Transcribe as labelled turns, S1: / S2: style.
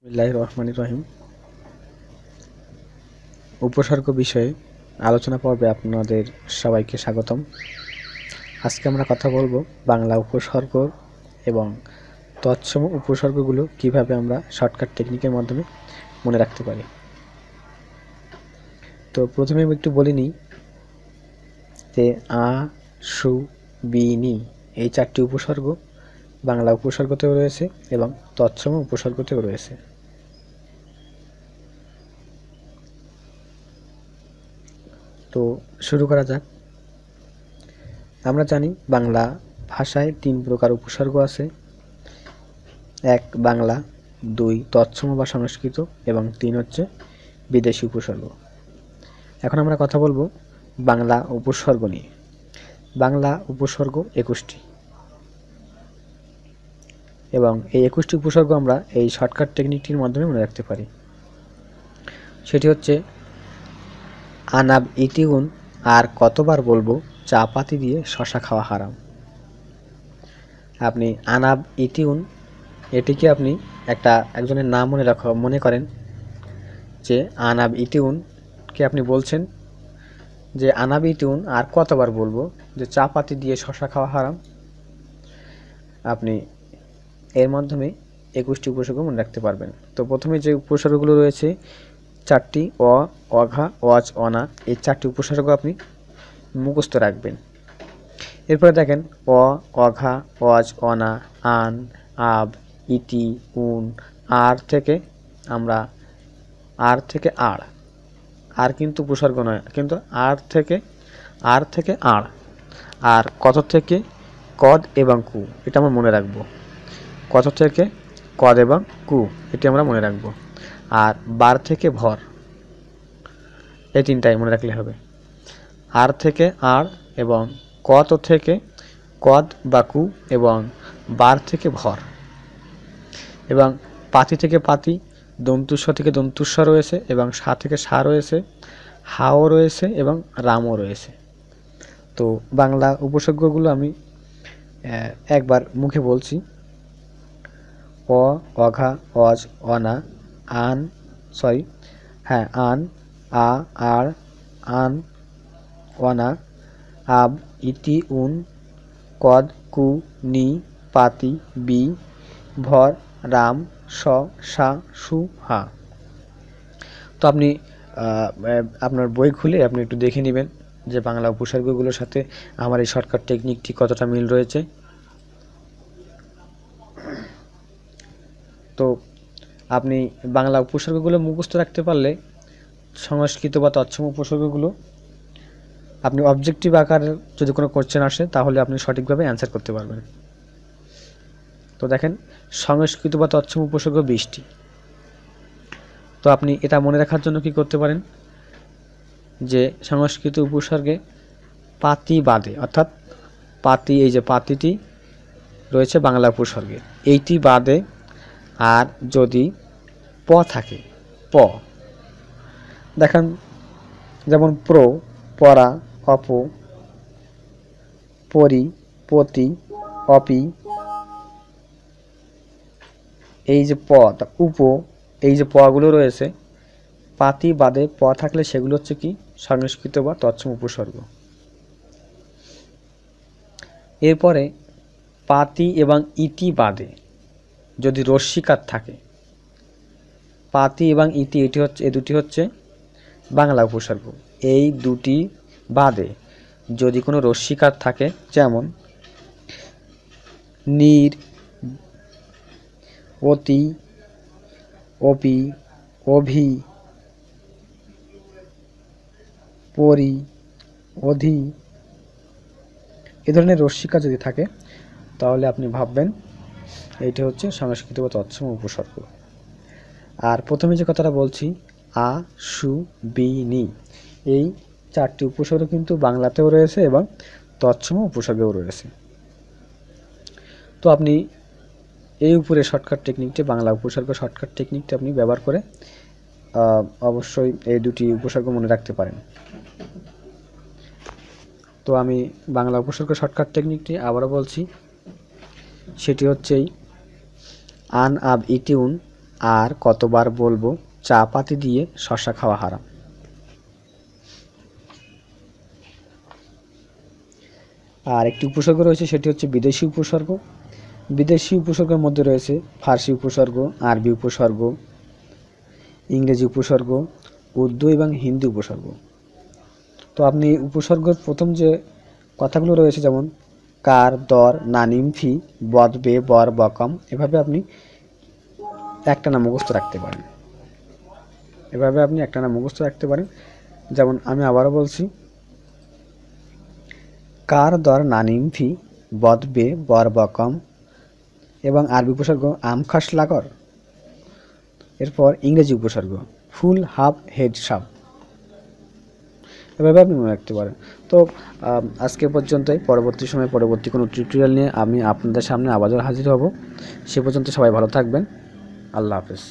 S1: বিসমিল্লাহির রহমানির রহিম। উপসর্গ বিষয়ে আলোচনা পর্বে আপনাদের সবাইকে স্বাগতম। আজকে আমরা কথা বলবো বাংলা উপসর্গ এবং তৎসম উপসর্গগুলো কিভাবে আমরা শর্টকাট টেকনিকের মাধ্যমে মনে রাখতে পারি। তো প্রথমে আমি একটু বলে নিই যে আ, সু, বি, নি এই চারটি উপসর্গ বাংলা উপসর্গতেও রয়েছে এবং তৎসম উপসর্গতেও রয়েছে। তো শুরু করা যাক। আমরা জানি বাংলা ভাষায় 3 প্রকার উপসর্গ আছে। 1 বাংলা, 2 তৎসম বা সংস্কৃত এবং 3 হচ্ছে বিদেশি উপসর্গ। এখন আমরা কথা বলবো বাংলা উপসর্গ নিয়ে। বাংলা উপসর্গ 21টি এবং এই 21টি উপসর্গ আমরা এই শর্টকাট টেকনিকটির মাধ্যমে মনে রাখতে পারি। সেটি হচ্ছে আনাব ইতিউন, আর কতবার বলবো চা পাতি দিয়ে শশা খাওয়া হারাম। আপনি আনাব ইতিউন এটিকে আপনি একজনের নাম মনে করেন যে আনাব ইতিউনকে আপনি বলছেন যে আনাব ইতিউন, আর কতবার বলবো যে চা পাতি দিয়ে শশা খাওয়া হারাম। আপনি এর মাধ্যমে 21টি উপসর্গ মনে রাখতে পারবেন। তো প্রথমে যে উপসর্গগুলো রয়েছে 4টি অ, অঘা, অজ, অনা, এই 4টি উপসর্গ আপনি মুখস্থ রাখবেন। এরপরে দেখেন অ, অঘা, অজ, অনা, আন, আব, ইতি, উন, আর থেকে আমরা আর থেকে আড়, আর কিন্তু উপসর্গ নয়, কিন্তু আর থেকে আড়, আর কত থেকে কদ এবং কু, এটা আমরা মনে রাখবো। কত থেকে কদ এবং কু, এটি আমরা মনে রাখবো। আর বার থেকে ভর, এই 3টাই মনে রাখলে হবে। আর থেকে আড় এবং কত থেকে কদ বা কু এবং বার থেকে ভর, এবং পাতি থেকে পাতি, দন্তুস্ব থেকে দন্তুস্ব রয়েছে এবং সা থেকে সা রয়েছে, হাও রয়েছে এবং রামও রয়েছে। তো বাংলা উপসর্গগুলো আমি একবার মুখে বলছি। অ, অঘা, অজ, অনা, আন, আন, আ, আর, আন, অনা, আব, ইতি, উন, কদ, কু, নি, পাতি, বি, ভর, রাম, স, সা, সু, হা। তো আপনি আপনার বই খুলে আপনি একটু দেখে নেবেন যে বাংলা উপসর্গগুলোর সাথে আমার এই শর্টকাট টেকনিকটি কতটা মিল রয়েছে। তো আপনি বাংলা উপসর্গগুলো মুখস্থ রাখতে পারলে সংস্কৃত বা তৎসম উপসর্গগুলো আপনি অবজেক্টিভ আকারের যদি কোনো কোশ্চেন আসে তাহলে আপনি সঠিকভাবে অ্যান্সার করতে পারবেন। তো দেখেন সংস্কৃত বা তৎসম উপসর্গ 20টি। তো আপনি এটা মনে রাখার জন্য কি করতে পারেন যে সংস্কৃত উপসর্গে পাতি বাদে, অর্থাৎ পাতি, এই যে পাতিটি রয়েছে বাংলা উপসর্গে, এইটি বাদে আর যদি প থাকে, প দেখেন যেমন প্র, পরা, অপ, পরি, পতি, অপি, এই যে প, উপ, এই যে পগুলো রয়েছে পাতি বাদে প থাকলে সেগুলো হচ্ছে কি সংস্কৃত বা তৎসম উপসর্গ। এরপরে পাতি এবং ইতি বাদে যদি রস্যিকার থাকে, পাতি এবং ইতি, এই দুটি হচ্ছে বাংলা উপসর্গ। এই দুটি বাদে যদি কোনো রস্যিকার থাকে, যেমন নির, অতি, অপি, অভি, পরি, অধি, এ ধরনের রস্যিকা যদি থাকে তাহলে আপনি ভাববেন এইটা হচ্ছে সংস্কৃত বা তৎসম উপসর্গ। আর প্রথমে যে কথাটা বলছি আ, সু, বি, নি, এই 4টি উপসর্গ কিন্তু বাংলাতেও রয়েছে এবং তৎসম উপসর্গেও রয়েছে। তো আপনি এই উপরে শর্টকাট টেকনিকটি, বাংলা উপসর্গ শর্টকাট টেকনিকটি আপনি ব্যবহার করে অবশ্যই এই দুটি উপসর্গ মনে রাখতে পারেন। তো আমি বাংলা উপসর্গ শর্টকাট টেকনিকটি আবারও বলছি, সেটি হচ্ছে আন, আব, ইতি, উন, আর কতবার বলবো চা পাতি দিয়ে শশা খাওয়া হারাম। আর একটি উপসর্গ রয়েছে, সেটি হচ্ছে বিদেশি উপসর্গ। বিদেশি উপসর্গের মধ্যে রয়েছে ফার্সি উপসর্গ, আরবি উপসর্গ, ইংরেজি উপসর্গ, উর্দু এবং হিন্দি উপসর্গ। তো আপনি উপসর্গের প্রথম যে কথাগুলো রয়েছে, যেমন কার, দর, নানিম, ফি, বদ, বে, বর, বকম, এভাবে আপনি একটানা মুখস্থ রাখতে পারেন। যেমন আমি আবারও বলছি, কার, দর, নানিম, ফি, বদ, বে, বর, বকম, এবং আরবি উপসর্গ আম, খাস, লাগর। এরপর ইংরেজি উপসর্গ ফুল, হাফ, হেড, সাপ। এভাবে আপনি মনে রাখতে পারেন। তো আজকে পর্যন্তই। পরবর্তী সময়ে পরবর্তী কোনো টিউটোরিয়াল নিয়ে আমি আপনাদের সামনে আবারও হাজির হব। সে পর্যন্ত সবাই ভালো থাকবেন। আল্লাহ হাফেজ।